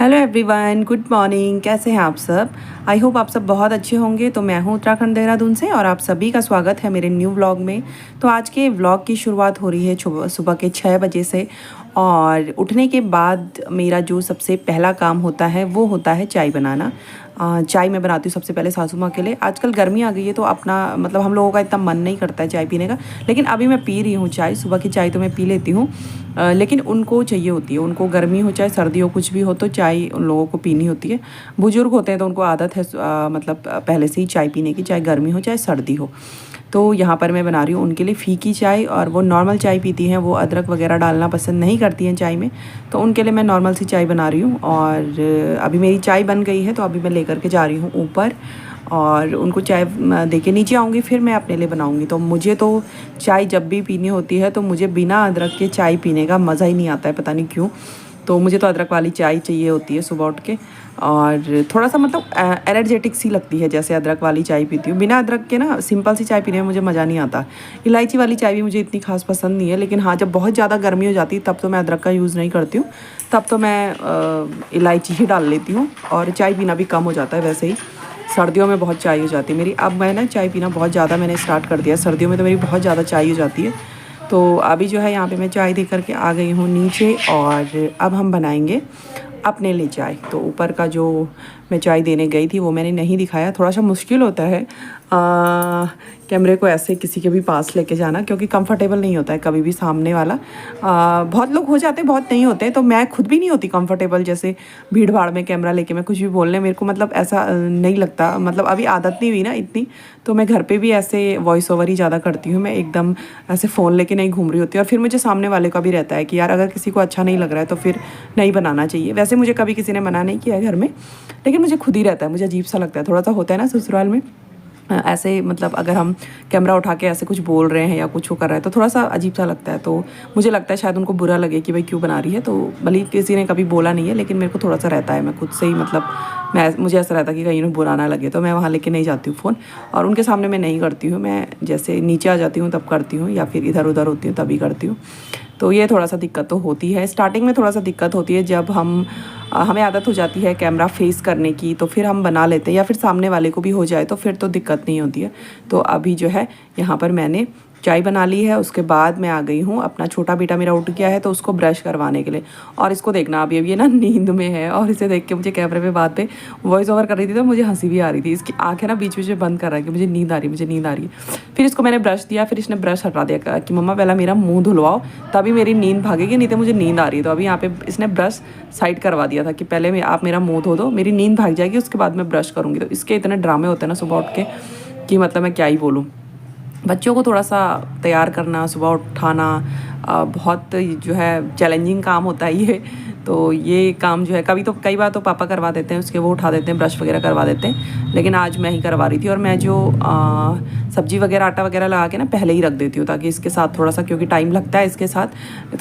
Hello everyone, good morning. कैसे हैं आप सब? आई होप आप सब बहुत अच्छे होंगे। तो मैं हूं उत्तराखंड देहरादून से और आप सभी का स्वागत है मेरे न्यू व्लॉग में। तो आज के व्लॉग की शुरुआत हो रही है सुबह के 6 बजे से। और उठने के बाद मेरा जो सबसे पहला काम होता है वो होता है चाय बनाना। चाय मैं बनाती हूँ सबसे पहले सासू माँ के लिए। आजकल गर्मी आ गई है तो अपना मतलब हम लोगों का इतना मन नहीं करता है चाय पीने का, लेकिन अभी मैं पी रही हूँ चाय। सुबह की चाय तो मैं पी लेती हूँ, लेकिन उनको चाहिए होती है। उनको गर्मी हो चाहे सर्दी हो कुछ भी हो तो चाय उन लोगों को पीनी होती है। बुजुर्ग होते हैं तो उनको आदत है मतलब पहले से ही चाय पीने की, चाहे गर्मी हो चाहे सर्दी हो। तो यहाँ पर मैं बना रही हूँ उनके लिए फ़ीकी चाय, और वो नॉर्मल चाय पीती हैं। वो अदरक वगैरह डालना पसंद नहीं करती हैं चाय में, तो उनके लिए मैं नॉर्मल सी चाय बना रही हूँ। और अभी मेरी चाय बन गई है तो अभी मैं लेकर के जा रही हूँ ऊपर, और उनको चाय दे के नीचे आऊँगी, फिर मैं अपने लिए बनाऊँगी। तो मुझे तो चाय जब भी पीनी होती है तो मुझे बिना अदरक के चाय पीने का मज़ा ही नहीं आता है, पता नहीं क्यों। तो मुझे तो अदरक वाली चाय चाहिए होती है सुबह उठ के, और थोड़ा सा मतलब एनर्जेटिक सी लगती है जैसे अदरक वाली चाय पीती हूँ। बिना अदरक के ना सिंपल सी चाय पीने में मुझे मज़ा नहीं आता। इलायची वाली चाय भी मुझे इतनी खास पसंद नहीं है, लेकिन हाँ जब बहुत ज़्यादा गर्मी हो जाती है तब तो मैं अदरक का यूज़ नहीं करती हूँ। तब तो मैं इलायची ही डाल लेती हूँ, और चाय पीना भी कम हो जाता है वैसे ही। सर्दियों में बहुत चाय हो जाती है मेरी। अब मैं ना चाय पीना बहुत ज़्यादा मैंने स्टार्ट कर दिया। सर्दियों में तो मेरी बहुत ज़्यादा चाय हो जाती है। तो अभी जो है यहाँ पे मैं चाय दे करके आ गई हूँ नीचे, और अब हम बनाएंगे अपने लिए चाय। तो ऊपर का जो मैं चाय देने गई थी वो मैंने नहीं दिखाया। थोड़ा सा मुश्किल होता है कैमरे को ऐसे किसी के भी पास लेके जाना, क्योंकि कंफर्टेबल नहीं होता है कभी भी सामने वाला। बहुत लोग हो जाते हैं, बहुत नहीं होते, तो मैं खुद भी नहीं होती कंफर्टेबल जैसे भीड़ भाड़ में कैमरा लेके मैं कुछ भी बोलने। मेरे को मतलब ऐसा नहीं लगता, मतलब अभी आदत नहीं हुई ना इतनी। तो मैं घर पे भी ऐसे वॉइस ओवर ही ज़्यादा करती हूँ। मैं एकदम ऐसे फ़ोन लेके नहीं घूम रही होती। और फिर मुझे सामने वाले का भी रहता है कि यार अगर किसी को अच्छा नहीं लग रहा है तो फिर नहीं बनाना चाहिए। वैसे मुझे कभी किसी ने मना नहीं किया है घर में, लेकिन मुझे खुद ही रहता है, मुझे अजीब सा लगता है। थोड़ा सा होता है ना ससुराल में ऐसे, मतलब अगर हम कैमरा उठा के ऐसे कुछ बोल रहे हैं या कुछ वो कर रहा है तो थोड़ा सा अजीब सा लगता है। तो मुझे लगता है शायद उनको बुरा लगे कि भाई क्यों बना रही है। तो भले किसी ने कभी बोला नहीं है, लेकिन मेरे को थोड़ा सा रहता है। मैं खुद से ही मतलब मुझे ऐसा रहता है कि कहीं उन्हें बुरा ना लगे, तो मैं वहाँ लेके नहीं जाती हूँ फ़ोन। और उनके सामने मैं नहीं करती हूँ। मैं जैसे नीचे आ जाती हूँ तब करती हूँ, या फिर इधर उधर होती हूँ तभी करती हूँ। तो ये थोड़ा सा दिक्कत तो होती है स्टार्टिंग में। थोड़ा सा दिक्कत होती है जब हमें आदत हो जाती है कैमरा फेस करने की, तो फिर हम बना लेते हैं, या फिर सामने वाले को भी हो जाए तो फिर तो दिक्कत नहीं होती है। तो अभी जो है यहाँ पर मैंने चाय बना ली है। उसके बाद मैं आ गई हूँ, अपना छोटा बेटा मेरा उठ गया है तो उसको ब्रश करवाने के लिए। और इसको देखना अभी ये ना नींद में है, और इसे देख के मुझे कैमरे पे बात पे वॉइस ओवर कर रही थी तो मुझे हंसी भी आ रही थी। इसकी आंखें ना बीच बीच में बंद कर रहा है कि मुझे नींद आ रही है, मुझे नींद आ रही है। फिर इसको मैंने ब्रश दिया, फिर इसने ब्रश हटा दिया कि मम्मा पहला मेरा मुँह धुलवाओ तभी मेरी नींद भागेगी, नहीं तो मुझे नींद आ रही है। तो अभी यहाँ पे इसने ब्रश साइड करवा दिया था कि पहले आप मेरा मुँह धो दो, मेरी नींद भाग जाएगी, उसके बाद मैं ब्रश करूँगी। तो इसके इतने ड्रामे होते हैं ना सुबह उठ के कि मतलब मैं क्या ही बोलूँ। बच्चों को थोड़ा सा तैयार करना, सुबह उठाना बहुत जो है चैलेंजिंग काम होता है ये। तो ये काम जो है कई बार तो पापा करवा देते हैं उसके, वो उठा देते हैं, ब्रश वगैरह करवा देते हैं, लेकिन आज मैं ही करवा रही थी। और मैं जो सब्जी वगैरह आटा वगैरह लगा के ना पहले ही रख देती हूँ, ताकि इसके साथ थोड़ा सा, क्योंकि टाइम लगता है इसके साथ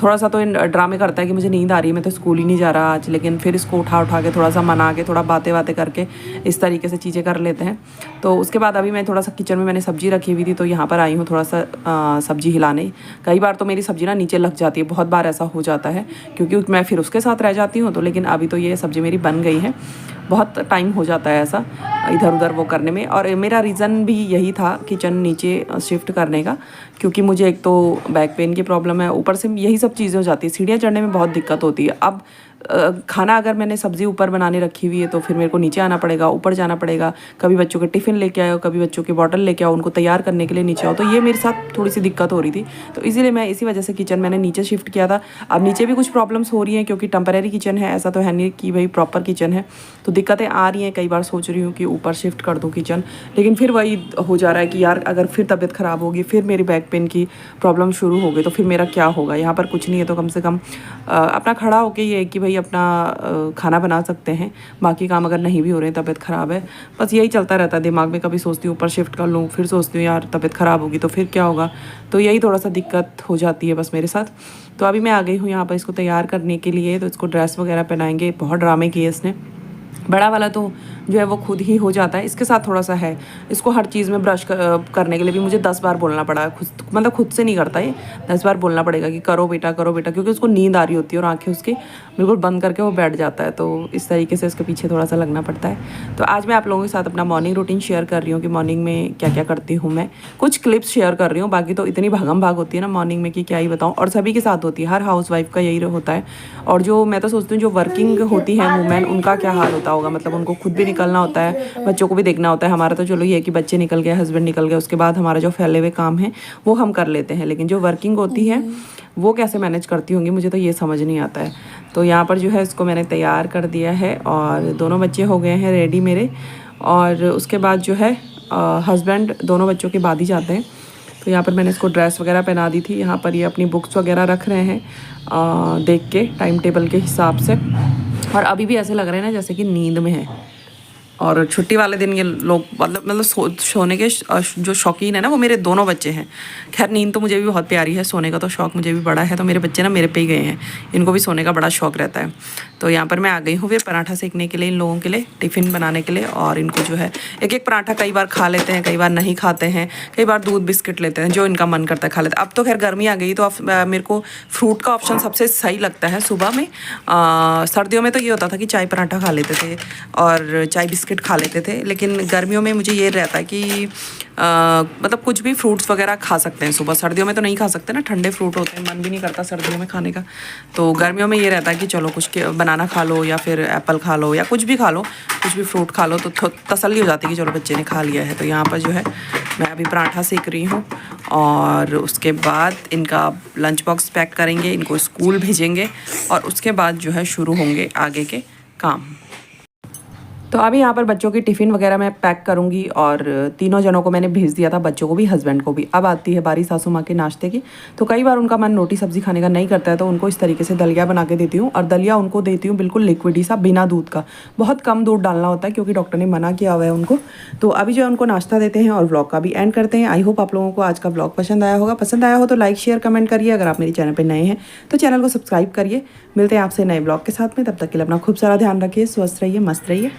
थोड़ा सा। तो ड्रामे करता है कि मुझे नींद आ रही है, मैं तो स्कूल ही नहीं जा रहा आज, लेकिन फिर इसको उठा के थोड़ा सा मना के थोड़ा बातें करके इस तरीके से चीज़ें कर लेते हैं। तो उसके बाद अभी मैं थोड़ा सा किचन में मैंने सब्जी रखी हुई थी तो यहाँ पर आई हूँ थोड़ा सा सब्जी हिलाने। कई बार तो मेरी सब्जी ना नीचे लग जाती है, बहुत बार ऐसा हो जाता है, क्योंकि मैं फिर उसके साथ रह जाती हूँ। तो लेकिन अभी तो ये सब्जी मेरी बन गई है। बहुत टाइम हो जाता है ऐसा इधर उधर वो करने में। और मेरा रीज़न भी यही था किचन नीचे शिफ्ट करने का, क्योंकि मुझे एक तो बैक पेन की प्रॉब्लम है, ऊपर से यही सब चीज़ें हो जाती है। सीढ़ियाँ चढ़ने में बहुत दिक्कत होती है। अब खाना अगर मैंने सब्ज़ी ऊपर बनाने रखी हुई है तो फिर मेरे को नीचे आना पड़ेगा, ऊपर जाना पड़ेगा। कभी बच्चों के टिफ़िन लेके आओ, कभी बच्चों की बॉटल लेके आओ, उनको तैयार करने के लिए नीचे आओ। तो ये मेरे साथ थोड़ी सी दिक्कत हो रही थी, तो इसीलिए मैं इसी वजह से किचन मैंने नीचे शिफ्ट किया था। अब नीचे भी कुछ प्रॉब्लम्स हो रही हैं, क्योंकि टेम्परेरी किचन है, ऐसा तो है नहीं कि भाई प्रॉपर किचन है। तो दिक्कतें आ रही हैं। कई बार सोच रही हूँ कि ऊपर शिफ्ट कर दूँ किचन, लेकिन फिर वही हो जा रहा है कि यार अगर फिर तबीयत ख़राब होगी, फिर मेरी बैक पेन की प्रॉब्लम शुरू हो गई तो फिर मेरा क्या होगा। यहाँ पर कुछ नहीं है तो कम से कम अपना खड़ा होके ये है कि भाई अपना खाना बना सकते हैं। बाकी काम अगर नहीं भी हो रहे हैं, तबीयत ख़राब है, बस यही चलता रहता है दिमाग में। कभी सोचती हूँ ऊपर शिफ्ट कर लूँ, फिर सोचती हूँ यार तबीयत ख़राब होगी तो फिर क्या होगा। तो यही थोड़ा सा दिक्कत हो जाती है बस मेरे साथ। तो अभी मैं आ गई हूँ यहाँ पर इसको तैयार करने के लिए। तो इसको ड्रेस वगैरह पहनाएंगे। बहुत ड्रामे किए इसने। बड़ा वाला तो जो है वो खुद ही हो जाता है। इसके साथ थोड़ा सा है, इसको हर चीज़ में ब्रश करने के लिए भी मुझे 10 बार बोलना पड़ा, मतलब खुद से नहीं करता ये, 10 बार बोलना पड़ेगा कि करो बेटा करो बेटा, क्योंकि उसको नींद आ रही होती है और आंखें उसकी बिल्कुल बंद करके वो बैठ जाता है। तो इस तरीके से उसके पीछे थोड़ा सा लगना पड़ता है। तो आज मैं आप लोगों के साथ अपना मॉर्निंग रूटीन शेयर कर रही हूँ कि मॉर्निंग में क्या क्या करती हूँ मैं। कुछ क्लिप्स शेयर कर रही हूँ, बाकी तो इतनी भागम भाग होती है ना मॉर्निंग में कि क्या ही बताऊँ, और सभी के साथ होती है, हर हाउसवाइफ का यही होता है। और जो मैं तो सोचती हूँ जो वर्किंग होती है वुमेन, उनका क्या हाल होता होगा, मतलब उनको खुद भी निकलना होता है, बच्चों को भी देखना होता है। हमारा तो चलो ये है कि बच्चे निकल गए, हस्बैंड निकल गए, उसके बाद हमारा जो फैले हुए काम है वो हम कर लेते हैं, लेकिन जो वर्किंग होती है वो कैसे मैनेज करती होंगी, मुझे तो ये समझ नहीं आता है। तो यहाँ पर जो है इसको मैंने तैयार कर दिया है और दोनों बच्चे हो गए हैं रेडी मेरे। और उसके बाद जो है हस्बैंड दोनों बच्चों के बाद ही जाते हैं। तो यहाँ पर मैंने इसको ड्रेस वगैरह पहना दी थी। यहाँ पर ये अपनी बुक्स वगैरह रख रहे हैं देख के टाइम टेबल के हिसाब से, और अभी भी ऐसे लग रहे हैं ना जैसे कि नींद में है। और छुट्टी वाले दिन ये लोग मतलब सोने के जो शौकीन है ना वो मेरे दोनों बच्चे हैं। खैर नींद तो मुझे भी बहुत प्यारी है, सोने का तो शौक़ मुझे भी बड़ा है, तो मेरे बच्चे ना मेरे पे ही गए हैं, इनको भी सोने का बड़ा शौक़ रहता है। तो यहाँ पर मैं आ गई हूँ फिर पराठा सेकने के लिए इन लोगों के लिए, टिफ़िन बनाने के लिए। और इनको जो है एक एक पराठा कई बार खा लेते हैं, कई बार नहीं खाते हैं, कई बार दूध बिस्किट लेते हैं, जो इनका मन करता है खा लेते हैं। अब तो खैर गर्मी आ गई तो अब मेरे को फ्रूट का ऑप्शन सबसे सही लगता है सुबह में। सर्दियों में तो ये होता था कि चाय पराठा खा लेते थे और चाय बिस्किट खा लेते थे, लेकिन गर्मियों में मुझे ये रहता है कि मतलब कुछ भी फ्रूट्स वगैरह खा सकते हैं सुबह। सर्दियों में तो नहीं खा सकते ना, ठंडे फ्रूट होते हैं, मन भी नहीं करता सर्दियों में खाने का। तो गर्मियों में ये रहता है कि चलो कुछ बनाना खा लो या फिर एप्पल खा लो या कुछ भी खा लो, कुछ भी फ्रूट खा लो, तो तसल्ली हो जाती है कि चलो बच्चे ने खा लिया है। तो यहाँ पर जो है मैं अभी पराठा सेक रही हूँ और उसके बाद इनका लंच बॉक्स पैक करेंगे, इनको स्कूल भेजेंगे और उसके बाद जो है शुरू होंगे आगे के काम। तो अभी यहाँ पर बच्चों की टिफ़िन वगैरह मैं पैक करूँगी और तीनों जनों को मैंने भेज दिया था, बच्चों को भी हस्बैंड को भी। अब आती है बारी सासू माँ के नाश्ते की। तो कई बार उनका मन रोटी सब्ज़ी खाने का नहीं करता है, तो उनको इस तरीके से दलिया बना के देती हूँ। और दलिया उनको देती हूँ बिल्कुल लिक्विड ही सा, बिना दूध का, बहुत कम दूध डालना होता है क्योंकि डॉक्टर ने मना किया हुआ है उनको। तो अभी जो है उनको नाश्ता देते हैं और व्लॉग का भी एंड करते हैं। आई होप आप लोगों को आज का व्लॉग पसंद आया होगा। पसंद आया हो तो लाइक शेयर कमेंट करिए। अगर आप मेरे चैनल पर नए हैं तो चैनल को सब्सक्राइब करिए। मिलते हैं आपसे नए ब्लॉग के साथ में, तब तक के लिए अपना खूब सारा ध्यान रखिए, स्वस्थ रहिए, मस्त रहिए।